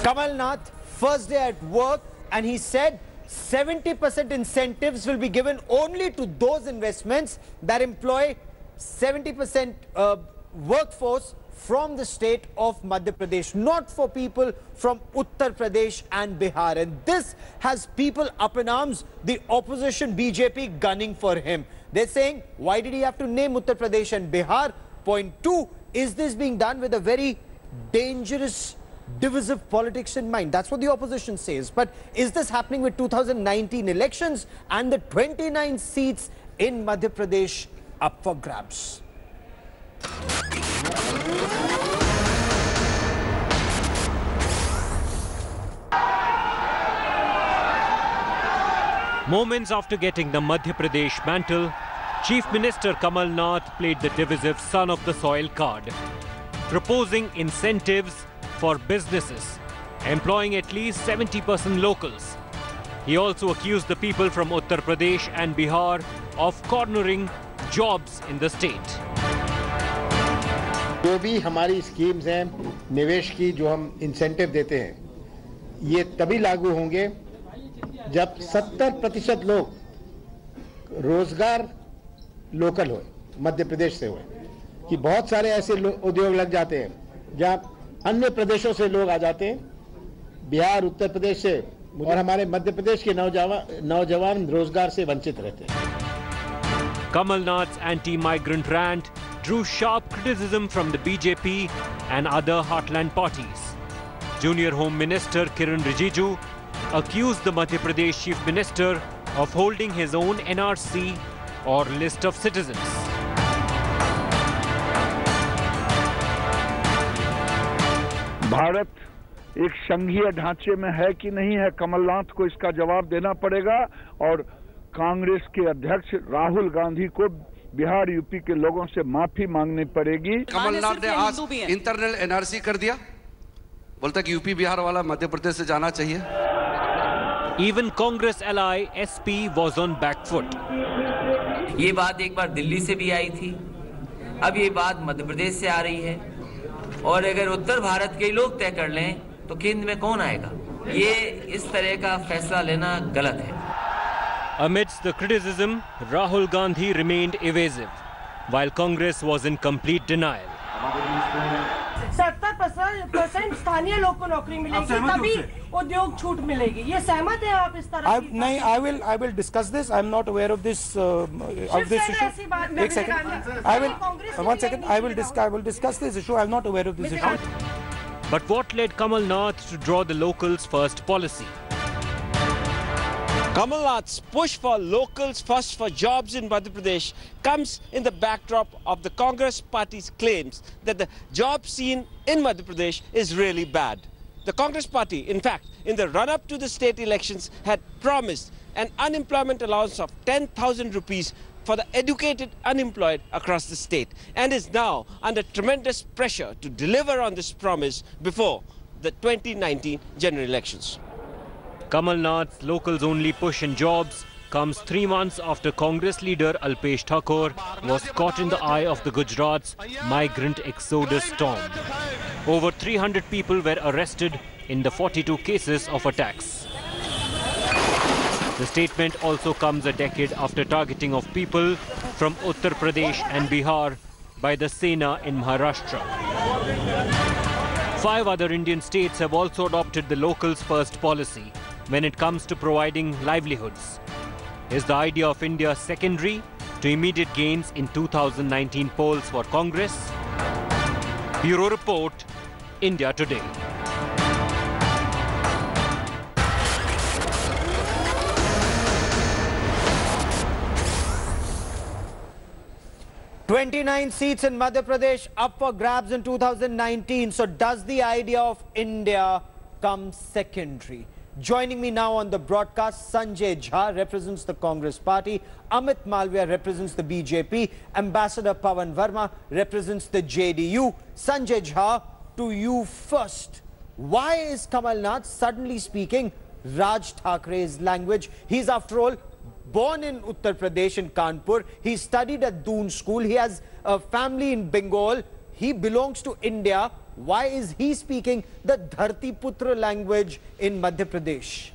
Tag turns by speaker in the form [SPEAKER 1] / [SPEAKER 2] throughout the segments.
[SPEAKER 1] Kamal Nath, first day at work, and he said 70% incentives will be given only to those investments that employ 70% workforce from the state of Madhya Pradesh, not for people from Uttar Pradesh and Bihar. And this has people up in arms, the opposition BJP gunning for him. They're saying, why did he have to name Uttar Pradesh and Bihar? Point two, is this being done with a very dangerous divisive politics in mind? That's what the opposition says. But is this happening with 2019 elections and the 29 seats in Madhya Pradesh up for grabs?
[SPEAKER 2] Moments after getting the Madhya Pradesh mantle, Chief Minister Kamal Nath played the divisive son of the soil card, proposing incentives for businesses, employing at least 70% locals. He also accused the people from Uttar Pradesh and Bihar of cornering jobs in the state.
[SPEAKER 3] जो भी हमारी schemes हैं निवेश की, जो हम incentive देते हैं, ये तभी लागू होंगे जब 70% लोग रोजगार लोकल हो, मध्य प्रदेश से हो। कि बहुत सारे ऐसे उद्योग लग जाते हैं जहां अन्य प्रदेशों से लोग आ जाते हैं, बिहार, उत्तर प्रदेश से, और हमारे मध्य प्रदेश के नौजवान रोजगार से वंचित रहते हैं।
[SPEAKER 2] Kamal Nath's anti-migrant rant drew sharp criticism from the BJP and other heartland parties. Junior Home Minister Kiren Rijiju accused the Madhya Pradesh Chief Minister of holding his own NRC or list of citizens.
[SPEAKER 4] Bharat एक संघीय ढांचे में है कि नहीं है, कमलनाथ को इसका जवाब देना पड़ेगा और कांग्रेस के अध्यक्ष राहुल गांधी को बिहार यूपी के लोगों से माफी मांगनी पड़ेगी।
[SPEAKER 5] कमलनाथ ने आज इंटरनल एनआरसी कर दिया, बोलता कि यूपी बिहार वाला मध्य प्रदेश से जाना चाहिए।
[SPEAKER 2] Even Congress ally SP was on back foot.
[SPEAKER 6] ये बात एक बार दिल्ली से भी आई थी, अब ये बात मध्य प्रदेश से आ रही है, और अगर उत्तर भारत के लोग तय कर लें तो केंद्र में कौन आएगा? ये इस तरह का फैसला लेना गलत है।
[SPEAKER 2] Amidst the criticism, Rahul Gandhi remained evasive, while Congress was in complete denial.
[SPEAKER 7] 70% स्थानीय लोग को नौकरी मिलेगी, तभी उद्योग छूट मिलेगी। ये सहमत है आप इस तरह?
[SPEAKER 8] नहीं, I will discuss this. I am not aware of this issue. एक second. One second. I will discuss this issue. I am not aware of this issue.
[SPEAKER 2] But what led Kamal Nath to draw the locals first policy?
[SPEAKER 9] Kamal Nath's push for locals first for jobs in Madhya Pradesh comes in the backdrop of the Congress party's claims that the job scene in Madhya Pradesh is really bad. The Congress party, in fact, in the run-up to the state elections, had promised an unemployment allowance of 10,000 rupees for the educated unemployed across the state, and is now under tremendous pressure to deliver on this promise before the 2019 general elections.
[SPEAKER 2] Kamal Nath's locals-only push in jobs comes 3 months after Congress leader Alpesh Thakur was caught in the eye of the Gujarat's migrant exodus storm. Over 300 people were arrested in the 42 cases of attacks. The statement also comes a decade after targeting of people from Uttar Pradesh and Bihar by the Sena in Maharashtra. 5 other Indian states have also adopted the locals first policy when it comes to providing livelihoods. Is the idea of India secondary to immediate gains in 2019 polls for Congress? Bureau Report, India Today.
[SPEAKER 1] "29 seats in Madhya Pradesh up for grabs in 2019. So does the idea of India come secondary? Joining me now on the broadcast, Sanjay Jha represents the Congress Party, Amit Malviya represents the BJP, Ambassador Pawan Verma represents the JDU. Sanjay Jha, to you first. Why is Kamal Nath suddenly speaking Raj Thakre's language? He's, after all, born in Uttar Pradesh in Kanpur. He studied at Doon School. He has a family in Bengal. He belongs to India. Why is he speaking the Dharti Putra language in Madhya Pradesh?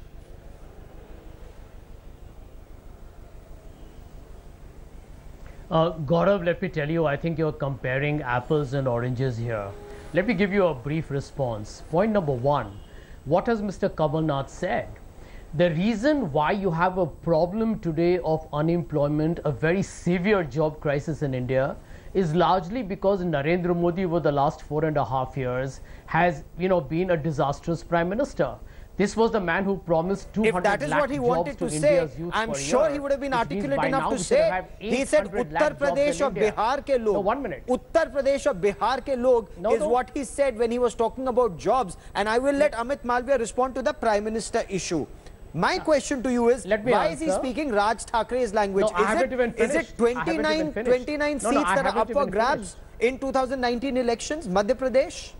[SPEAKER 10] Gaurav, let me tell you, I think you're comparing apples and oranges here. Let me give you a brief response. Point number one, what has Mr. Kamal Nath said? The reason why you have a problem today of unemployment, a very severe job crisis in India, is largely because Narendra Modi over the last 4.5 years has, been a disastrous prime minister. This was the man who promised 200
[SPEAKER 1] lakh jobs to India's youth. If that is what he wanted to say, I'm sure he would have been articulate enough to say. He said Uttar Pradesh or Bihar ke log.
[SPEAKER 10] No, 1 minute.
[SPEAKER 1] Uttar Pradesh or Bihar ke log is what he said when he was talking about jobs. And I will let Amit Malviya respond to the Prime Minister issue. My question to you is, why is he speaking Raj Thakkre's language? Is it 29 seats that are up for grabs in 2019 elections, Madhya Pradesh?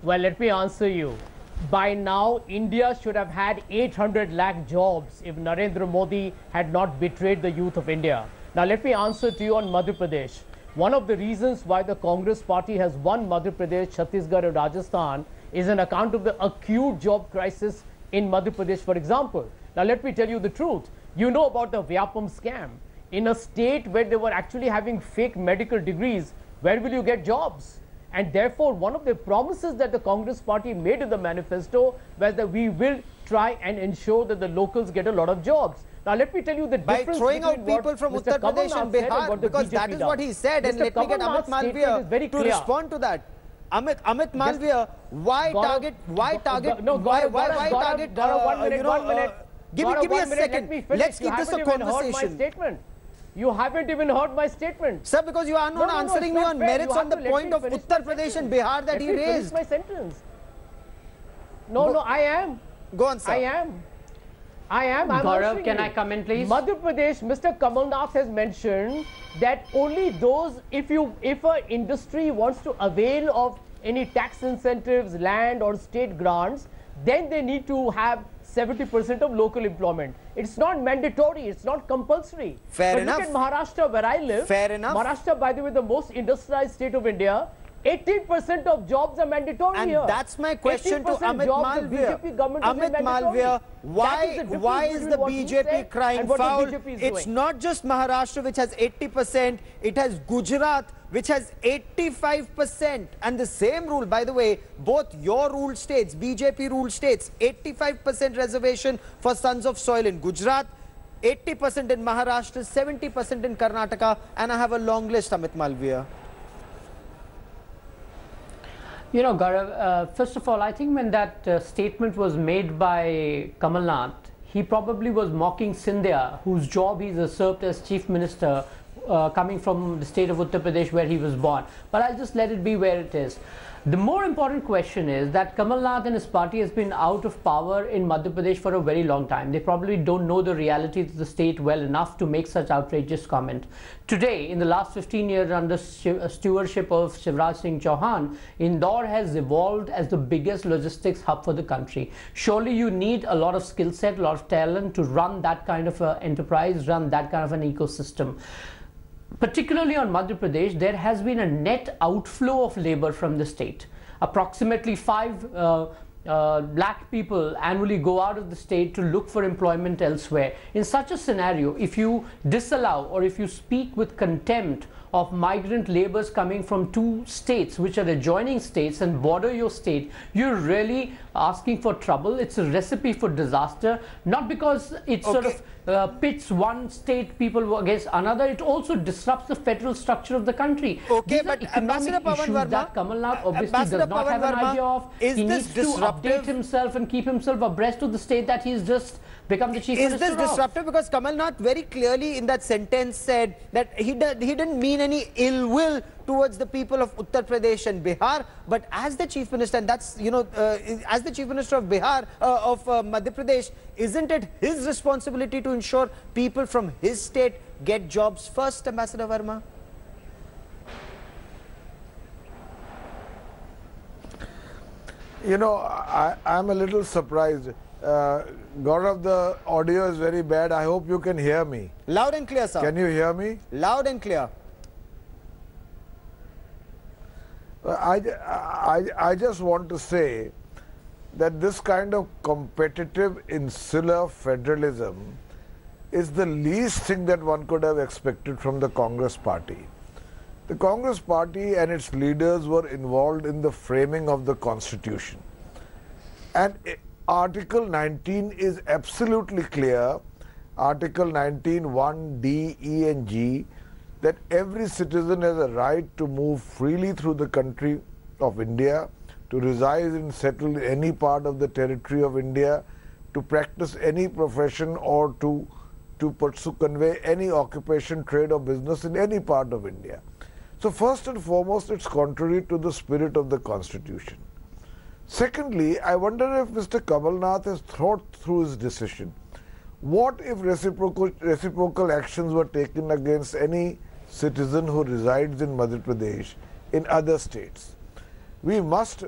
[SPEAKER 10] Well, let me answer you. By now, India should have had 800 lakh jobs if Narendra Modi had not betrayed the youth of India. Now, let me answer to you on Madhya Pradesh. One of the reasons why the Congress party has won Madhya Pradesh, Chhattisgarh and Rajasthan is an account of the acute job crisis in Madhya Pradesh, for example. Now, let me tell you the truth. You know about the Vyapam scam. In a state where they were actually having fake medical degrees, where will you get jobs? And therefore, one of the promises that the Congress party made in the manifesto was that we will try and ensure that the locals get a lot of jobs. Now, let me tell you the difference
[SPEAKER 1] by throwing out people from Uttar Pradesh and Bihar, because that is what he said. And let me get Amit Malviya to respond to that. Amit Malviya, why target? Give me a second. Let's keep this a conversation.
[SPEAKER 10] You haven't even heard my statement.
[SPEAKER 1] Sir, because you are not answering me on merits on the point of Uttar Pradesh and Bihar that he raised.
[SPEAKER 10] My sentence. No, I am.
[SPEAKER 1] Go on, sir.
[SPEAKER 10] I am.
[SPEAKER 11] Gaurav, can I come in, please?
[SPEAKER 10] Madhya Pradesh, Mr. Kamal Nath has mentioned that only those, if an industry wants to avail of any tax incentives, land or state grants, then they need to have 70% of local employment. It's not mandatory, it's not compulsory.
[SPEAKER 1] Fair enough.
[SPEAKER 10] Look at Maharashtra, where I live.
[SPEAKER 1] Fair enough.
[SPEAKER 10] Maharashtra, by the way, the most industrialized state of India. 18% of jobs are mandatory
[SPEAKER 1] and
[SPEAKER 10] here.
[SPEAKER 1] And that's my question to Amit Malviya. Amit Malviya, why is the BJP crying foul? It's not just Maharashtra which has 80%, it has Gujarat which has 85%. And the same rule, by the way, both your ruled states, BJP ruled states, 85% reservation for sons of soil in Gujarat, 80% in Maharashtra, 70% in Karnataka, and I have a long list, Amit Malviya.
[SPEAKER 11] You know, Gaurav, first of all, I think when that statement was made by Kamal Nath, he probably was mocking Scindia, whose job he's usurped as chief minister, coming from the state of Uttar Pradesh where he was born. But I'll just let it be where it is. The more important question is that Kamal Nath and his party has been out of power in Madhya Pradesh for a very long time. They probably don't know the realities of the state well enough to make such outrageous comment. Today, in the last 15 years under stewardship of Shivraj Singh Chauhan, Indore has evolved as the biggest logistics hub for the country. Surely you need a lot of skill set, a lot of talent to run that kind of an enterprise, run that kind of an ecosystem. Particularly on Madhya Pradesh, there has been a net outflow of labor from the state. Approximately 5 lakh people annually go out of the state to look for employment elsewhere. In such a scenario, if you disallow or if you speak with contempt of migrant laborers coming from 2 states which are adjoining states and border your state, you're really asking for trouble. It's a recipe for disaster, not because it sort of pits one state people against another, it also disrupts the federal structure of the country.
[SPEAKER 1] Okay, but Ambassador Pawan Verma,
[SPEAKER 11] that Kamal Nath obviously does not have an idea of. He needs to update himself and keep himself abreast of the state that he's just become the chief minister of.
[SPEAKER 1] Is this disruptive? Because Kamal Nath very clearly in that sentence said that he didn't mean any ill will towards the people of Uttar Pradesh and Bihar, but as the chief minister, and that's, you know, as the chief minister of Bihar, of Madhya Pradesh, isn't it his responsibility to ensure people from his state get jobs first, Ambassador Verma?
[SPEAKER 12] You know, I'm a little surprised. Gaurav, the audio is very bad. I hope you can hear me.
[SPEAKER 1] Loud and clear, sir.
[SPEAKER 12] Can you hear me?
[SPEAKER 1] Loud and clear.
[SPEAKER 12] I just want to say that this kind of competitive insular federalism is the least thing that one could have expected from the Congress party. The Congress party and its leaders were involved in the framing of the constitution. And Article 19 is absolutely clear, Article 19, 1, D, E and G, that every citizen has a right to move freely through the country of India, to reside and settle in any part of the territory of India, to practice any profession or to pursue, convey any occupation, trade or business in any part of India. So first and foremost, it's contrary to the spirit of the Constitution. Secondly, I wonder if Mr. Kamal Nath has thought through his decision. What if reciprocal actions were taken against any citizen who resides in Madhya Pradesh in other states? We must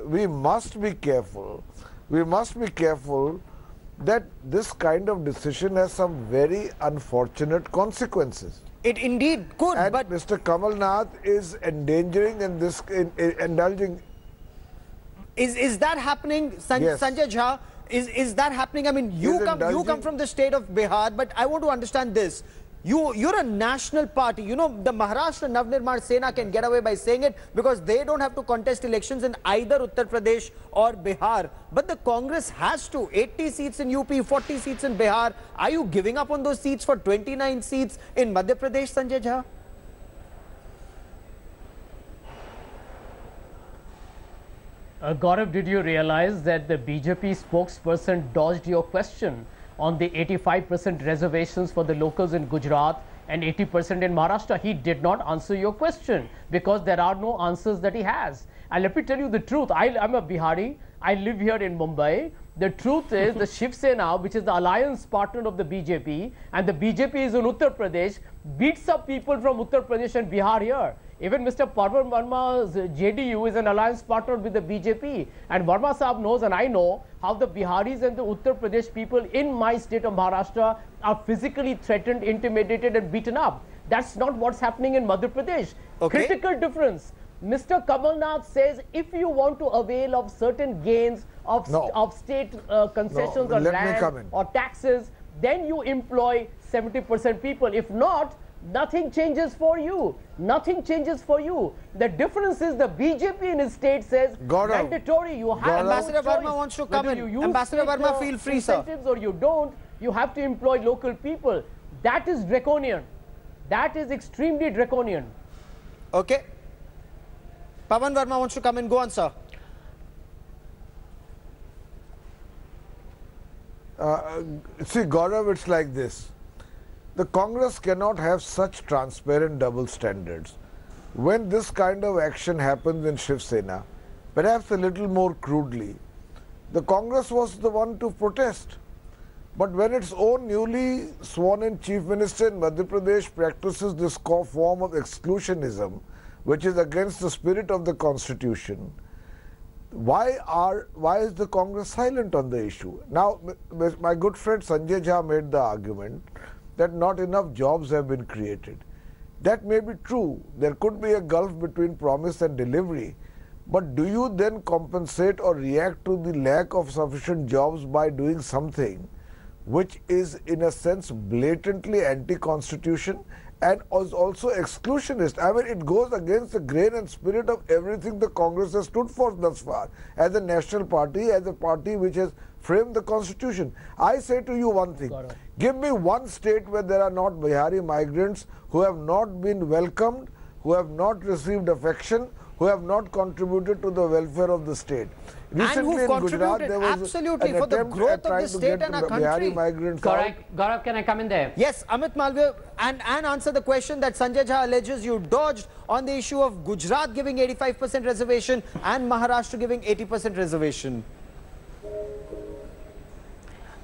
[SPEAKER 12] be careful. We must be careful that this kind of decision has some very unfortunate consequences.
[SPEAKER 1] It indeed could,
[SPEAKER 12] and
[SPEAKER 1] but
[SPEAKER 12] Mr. Kamal Nath is endangering and indulging.
[SPEAKER 1] Is that happening,
[SPEAKER 12] Yes.
[SPEAKER 1] Sanjay Jha? Is that happening? I mean, you come from the state of Bihar, but I want to understand this. You're a national party. You know, the Maharashtra Navnirman Sena can get away by saying it because they don't have to contest elections in either Uttar Pradesh or Bihar. But the Congress has to. 80 seats in UP, 40 seats in Bihar. Are you giving up on those seats for 29 seats in Madhya Pradesh, Sanjay Jha?
[SPEAKER 10] Gaurav, did you realize that the BJP spokesperson dodged your question on the 85% reservations for the locals in Gujarat and 80% in Maharashtra? He did not answer your question because there are no answers that he has. And let me tell you the truth. I'm a Bihari. I live here in Mumbai. The truth is the Shiv Sena, which is the alliance partner of the BJP, and the BJP is in Uttar Pradesh, beats up people from Uttar Pradesh and Bihar here. Even Mr. Parvan Verma's JDU is an alliance partner with the BJP. And Verma Saab knows, and I know, how the Biharis and the Uttar Pradesh people in my state of Maharashtra are physically threatened, intimidated and beaten up. That's not what's happening in Madhya Pradesh.
[SPEAKER 1] Okay.
[SPEAKER 10] Critical difference. Mr. Kamal Nath says if you want to avail of certain gains of state concessions or land or taxes, then you employ 70% people. If not, nothing changes for you. Nothing changes for you. The difference is the BJP in his state says mandatory. You have
[SPEAKER 1] Ambassador
[SPEAKER 10] no choice.
[SPEAKER 1] Verma wants to come
[SPEAKER 10] Whether
[SPEAKER 1] in. Ambassador Verma, feel free, sir.
[SPEAKER 10] Incentives or you don't, you have to employ local people. That is draconian. That is extremely draconian.
[SPEAKER 1] Okay. Pavan Verma wants to come in. Go on, sir.
[SPEAKER 12] See, Gaurav, it's like this. The Congress cannot have such transparent double standards. When this kind of action happens in Shiv Sena, perhaps a little more crudely, the Congress was the one to protest. But when its own newly sworn-in Chief Minister in Madhya Pradesh practices this form of exclusionism, which is against the spirit of the Constitution, why is the Congress silent on the issue? Now, my good friend Sanjay Jha made the argument that not enough jobs have been created. That may be true. There could be a gulf between promise and delivery. But do you then compensate or react to the lack of sufficient jobs by doing something which is in a sense blatantly anti-constitution and is also exclusionist? I mean, it goes against the grain and spirit of everything the Congress has stood for thus far, as a national party, as a party which has framed the constitution. I say to you one thing, give me one state where there are not Bihari migrants who have not been welcomed, who have not received affection, who have not contributed to the welfare of the state. Recently in Gujarat, there was
[SPEAKER 1] absolutely
[SPEAKER 12] an
[SPEAKER 1] for the
[SPEAKER 12] attempt
[SPEAKER 1] growth
[SPEAKER 12] at
[SPEAKER 1] of
[SPEAKER 12] trying
[SPEAKER 1] the
[SPEAKER 12] to
[SPEAKER 1] state
[SPEAKER 12] get
[SPEAKER 1] and our
[SPEAKER 12] Bihari
[SPEAKER 1] country.
[SPEAKER 12] migrants
[SPEAKER 11] Correct. Gaurav, can I come in there?
[SPEAKER 1] Yes, Amit Malviya, and answer the question that Sanjay Jha alleges you dodged on the issue of Gujarat giving 85% reservation and Maharashtra giving 80% reservation.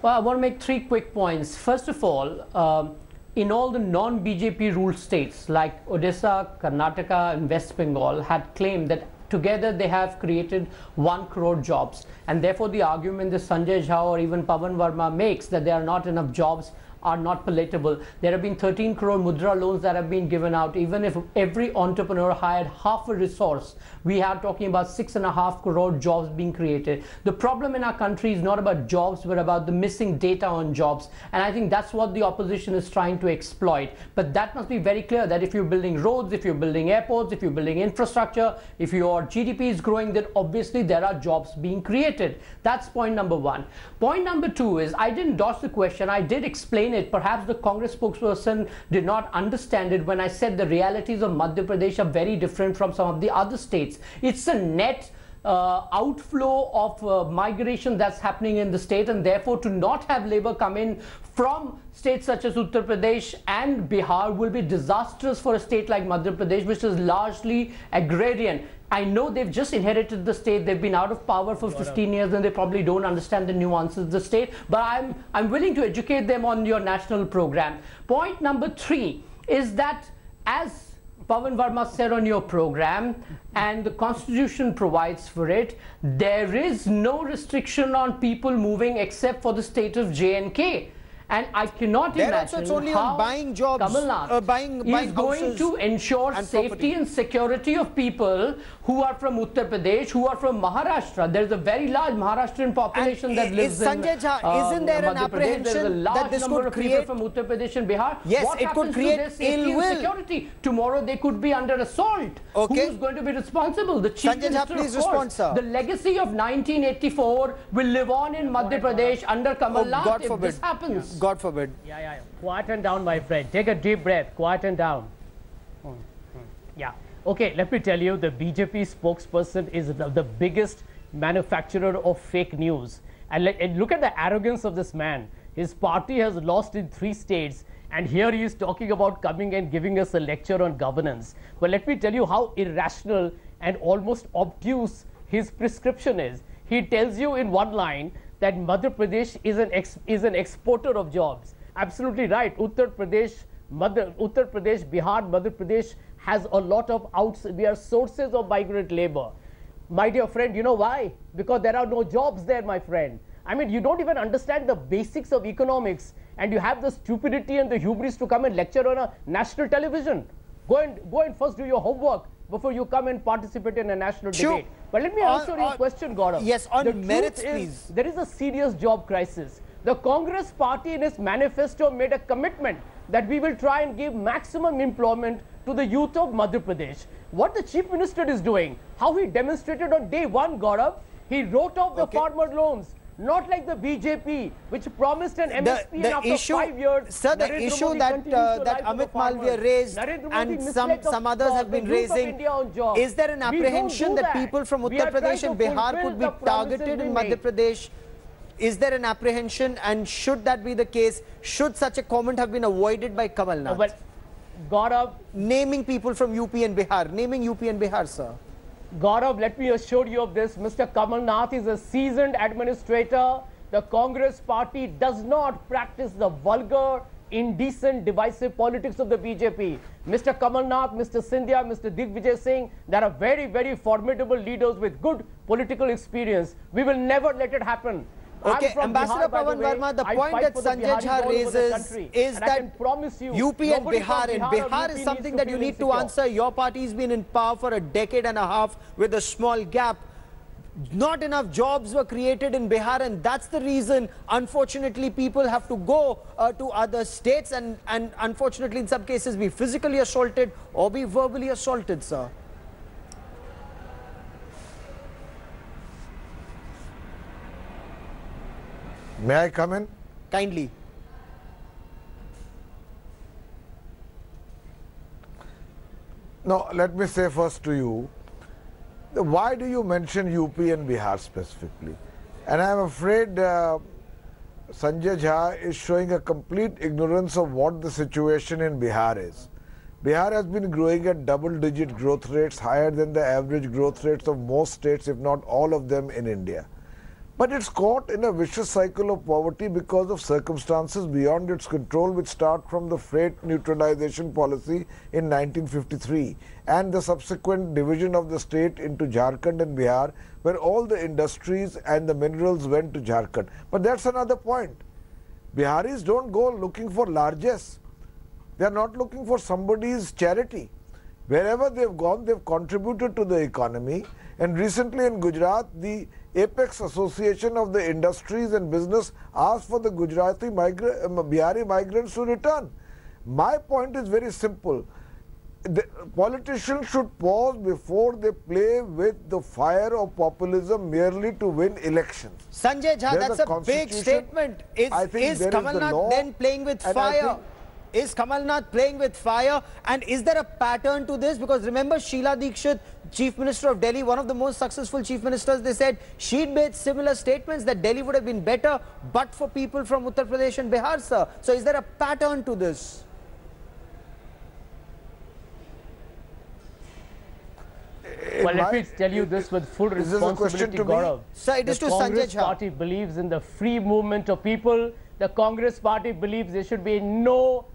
[SPEAKER 11] Well, I want to make 3 quick points. First of all, in all the non-BJP ruled states like Odisha, Karnataka and West Bengal had claimed that together they have created 1 crore jobs, and therefore the argument that Sanjay Jha or even Pavan Verma makes that there are not enough jobs are not palatable. There have been 13 crore mudra loans that have been given out. Even if every entrepreneur hired half a resource, we are talking about 6.5 crore jobs being created. The problem in our country is not about jobs, but about the missing data on jobs. And I think that's what the opposition is trying to exploit. But that must be very clear that if you're building roads, if you're building airports, if you're building infrastructure, if your GDP is growing, then obviously there are jobs being created. That's point number one. Point number two is, I didn't dodge the question, I did explain it. Perhaps the Congress spokesperson did not understand it when I said the realities of Madhya Pradesh are very different from some of the other states. It's a net outflow of migration that's happening in the state, and therefore to not have labor come in from states such as Uttar Pradesh and Bihar will be disastrous for a state like Madhya Pradesh, which is largely agrarian. I know they've just inherited the state, they've been out of power for 15 years and they probably don't understand the nuances of the state, but I'm willing to educate them on your national program. Point number three is that, as Pawan Verma said on your program, and the Constitution provides for it, there is no restriction on people moving except for the state of J&K. And I cannot imagine how
[SPEAKER 1] buying jobs,
[SPEAKER 11] Kamal Nath is going to ensure safety and security of people who are from Uttar Pradesh, who are from Maharashtra. There's a very large Maharashtrian population that lives in
[SPEAKER 1] Sanjay Jha, isn't there an apprehension that this could create
[SPEAKER 11] from Uttar Pradesh and Bihar?
[SPEAKER 1] Yes,
[SPEAKER 11] what
[SPEAKER 1] it could create ill will.
[SPEAKER 11] Security? Tomorrow they could be under assault.
[SPEAKER 1] Okay.
[SPEAKER 11] Who's going to be responsible? The Chief
[SPEAKER 1] Sanjay
[SPEAKER 11] Minister,
[SPEAKER 1] Jha, please
[SPEAKER 11] of course.
[SPEAKER 1] respond, sir.
[SPEAKER 11] The legacy of 1984 will live on in Madhya Pradesh under Kamal Nath
[SPEAKER 1] God
[SPEAKER 11] if
[SPEAKER 1] forbid.
[SPEAKER 11] this happens.
[SPEAKER 1] God forbid.
[SPEAKER 10] Yeah. Quieten down, my friend. Take a deep breath. Quieten down. Yeah. Okay, let me tell you, the BJP spokesperson is the biggest manufacturer of fake news. And look at the arrogance of this man. His party has lost in 3 states. And here he is talking about coming and giving us a lecture on governance. But let me tell you how irrational and almost obtuse his prescription is. He tells you in one line that Madhya Pradesh is an exporter of jobs. Absolutely right. Uttar Pradesh, Bihar, Madhya Pradesh has a lot of we are sources of migrant labor. My dear friend, you know why? Because there are no jobs there, my friend. I mean, you don't even understand the basics of economics, and you have the stupidity and the hubris to come and lecture on a national television. Go and first do your homework before you come and participate in a national debate. But let me answer your question, Gaurav.
[SPEAKER 1] Yes, on merits, please.
[SPEAKER 10] There is a serious job crisis. The Congress party in its manifesto made a commitment that we will try and give maximum employment to the youth of Madhya Pradesh. What the Chief Minister is doing, how he demonstrated on day one, Gaurav, he wrote off the farmer loans. Not like the BJP, which promised an MSP and after 5 years...
[SPEAKER 1] Sir, the issue that Amit Malviya raised and some others have been raising, is there an apprehension that people from Uttar Pradesh and Bihar could be targeted in Madhya Pradesh? Is there an apprehension, and should that be the case, should such a comment have been avoided by Kamal Nath?
[SPEAKER 10] Well, Gaurav,
[SPEAKER 1] naming people from UP and Bihar, naming UP and Bihar, sir.
[SPEAKER 10] Gaurav, let me assure you of this. Mr. Kamal Nath is a seasoned administrator. The Congress party does not practice the vulgar, indecent, divisive politics of the BJP. Mr. Kamal Nath, Mr. Scindia, Mr. Digvijaya Singh, they are very, very formidable leaders with good political experience. We will never let it happen.
[SPEAKER 1] Okay, Ambassador Pawan Verma, the point that Sanjay Jha raises is that UP and Bihar is something that you need to answer. Your party has been in power for a decade and a half with a small gap. Not enough jobs were created in Bihar, and that's the reason, unfortunately, people have to go to other states and unfortunately, in some cases, be physically assaulted or be verbally assaulted, sir.
[SPEAKER 12] May I come in?
[SPEAKER 1] Kindly.
[SPEAKER 12] No, let me say first to you, why do you mention UP and Bihar specifically? And I am afraid Sanjay Jha is showing a complete ignorance of what the situation in Bihar is. Bihar has been growing at double-digit growth rates, higher than the average growth rates of most states, if not all of them in India. But it's caught in a vicious cycle of poverty because of circumstances beyond its control, which start from the freight neutralization policy in 1953 and the subsequent division of the state into Jharkhand and Bihar, where all the industries and the minerals went to Jharkhand. But that's another point. Biharis don't go looking for largesse. They are not looking for somebody's charity. Wherever they've gone, they've contributed to the economy. And recently in Gujarat, the Apex Association of the Industries and Business asked for the Gujarati Bihari migrants to return. My point is very simple. The politicians should pause before they play with the fire of populism merely to win elections.
[SPEAKER 1] Sanjay Jha, that's a big statement. Is Kamal Nath then playing with fire? Is Kamal Nath playing with fire? And is there a pattern to this? Because remember Sheila Dikshit, Chief Minister of Delhi, one of the most successful Chief Ministers, they said she'd made similar statements that Delhi would have been better but for people from Uttar Pradesh and Bihar, sir. So is there a pattern to this?
[SPEAKER 10] Well, let me tell you this with full responsibility, Gaurav.
[SPEAKER 1] Sir, it is to Sanjay Jha.
[SPEAKER 10] The Congress party believes in the free movement of people. The Congress party believes there should be no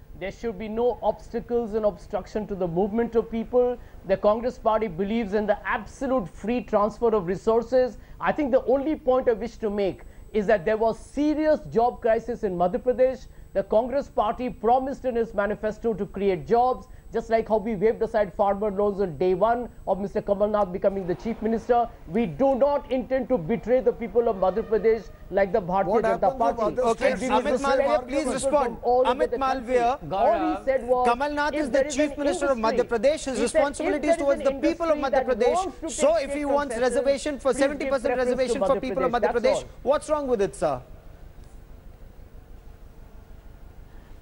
[SPEAKER 10] obstacles and obstruction to the movement of people. The Congress party believes in the absolute free transfer of resources. I think the only point I wish to make is that there was serious job crisis in Madhya Pradesh. The Congress party promised in its manifesto to create jobs, just like how we waved aside farmer loans on day one of Mr. Kamal Nath becoming the Chief Minister. We do not intend to betray the people of Madhya Pradesh like the Bharatiya Janata Party.
[SPEAKER 1] Okay, Amit Malviya, please respond. Amit Malviya,
[SPEAKER 10] all he said was,
[SPEAKER 1] Kamal Nath is the Chief Minister of Madhya Pradesh. His responsibility is towards the people of Madhya Pradesh. So if he wants reservation for 70% reservation for people of Madhya Pradesh, what's wrong with it, sir?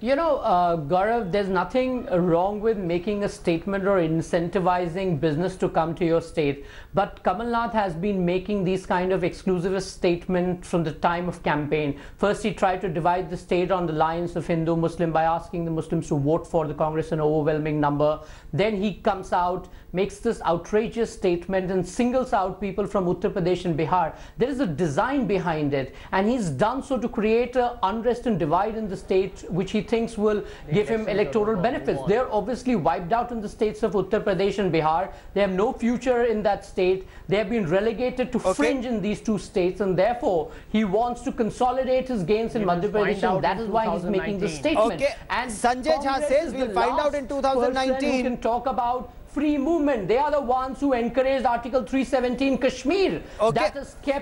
[SPEAKER 11] You know, Gaurav, there's nothing wrong with making a statement or incentivizing business to come to your state. But Kamal Nath has been making these kind of exclusivist statements from the time of campaign. First, he tried to divide the state on the lines of Hindu-Muslim by asking the Muslims to vote for the Congress in an overwhelming number. Then he comes out, makes this outrageous statement and singles out people from Uttar Pradesh and Bihar. There is a design behind it. And he's done so to create an unrest and divide in the state, which he thinks will give him electoral benefits. They're obviously wiped out in the states of Uttar Pradesh and Bihar. They have no future in that state. They have been relegated to fringe in these two states, and therefore he wants to consolidate his gains in Madhya Pradesh, and that is why he's making this statement.
[SPEAKER 1] Okay.
[SPEAKER 11] And
[SPEAKER 1] Sanjay Jha says we'll find out in 2019.
[SPEAKER 11] You can talk about free movement. They are the ones who encouraged Article 317 Kashmir.
[SPEAKER 1] Okay,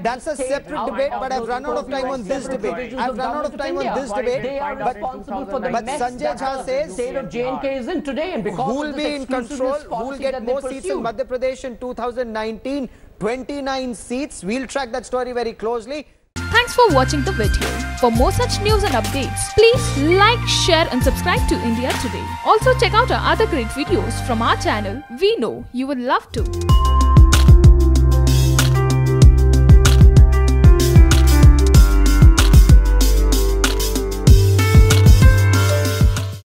[SPEAKER 1] that's a separate debate, but I've run out of time on this debate. I've run out of time on this debate.
[SPEAKER 11] They are responsible for the mess
[SPEAKER 1] Sanjay Jha says
[SPEAKER 11] state of J&K is in today, and because
[SPEAKER 1] who will be in control, who will get more seats in Madhya Pradesh in 2019, 29 seats. We'll track that story very closely.
[SPEAKER 13] Thanks for watching the video. For more such news and updates, please like, share and subscribe to India Today. Also check out our other great videos from our channel. We know you will love to.